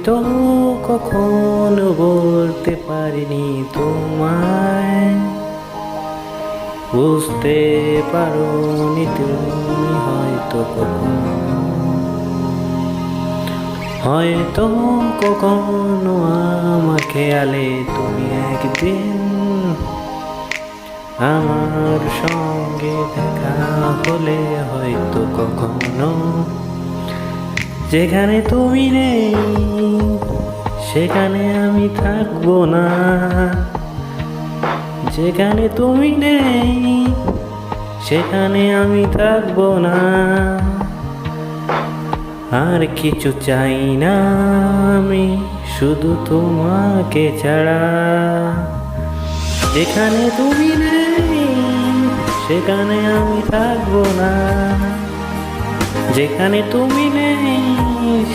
হয়তো কখনো বলতে পারিনি তোমায়, বুঝতে পারোনি তুমি হয়তো কখনো আমার খেয়ালে তুমি একদিন আমার সঙ্গে দেখা হলে হয়তো কখনো। যেখানে তুমি নেই সেখানে আমি থাকবো না, যেখানে তুমি নেই সেখানে আমি থাকবো না। আর কিছু চাই না আমি, শুধু তোমাকে ছাড়া। যেখানে তুমি নেই সেখানে আমি থাকবো না, যেখানে তুমি নেই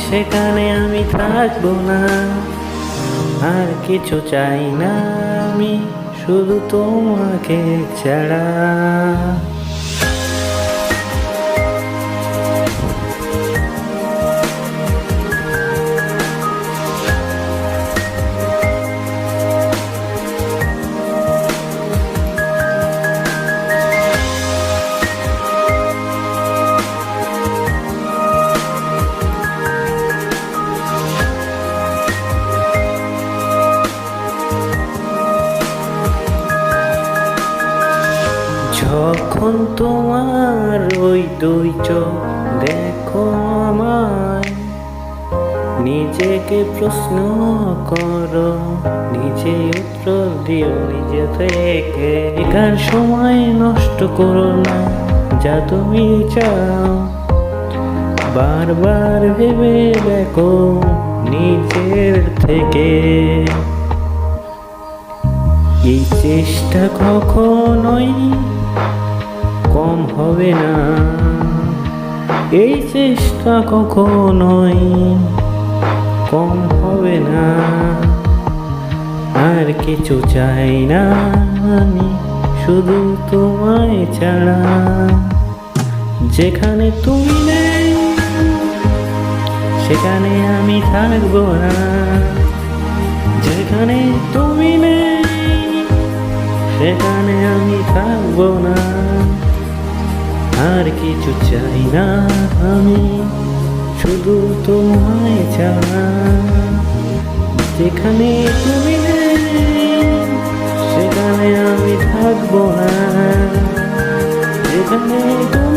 সেখানে আমি থাকবো না। আর কিছু চাই না আমি, শুধু তোমাকে ছাড়া। যখন তোমার ওই দুই চোখ দেখো আমায়, নিজেকে প্রশ্ন করো, নিজে উত্তর দিও নিজে থেকে। এখান সময় নষ্ট করো না, যা তুমি চাও বারবার ভেবে দেখো নিজের থেকে। এই চেষ্টা কখনোই কম হবে না, এই চেষ্টা কখনোই কম হবে না। আর কিছু চাই না আমি, শুধু তোমায় ছাড়া। যেখানে তুমি নেই সেখানে আমি থাকবো না, যেখানে তুমি নেই সেখানে আমি থাকবো না। আর কিছু চাই না আমি, শুধু তোমায় ছাড়া। যেখানে তুমি নেই সেখানে আমি থাকবো না, যেখানে তুমি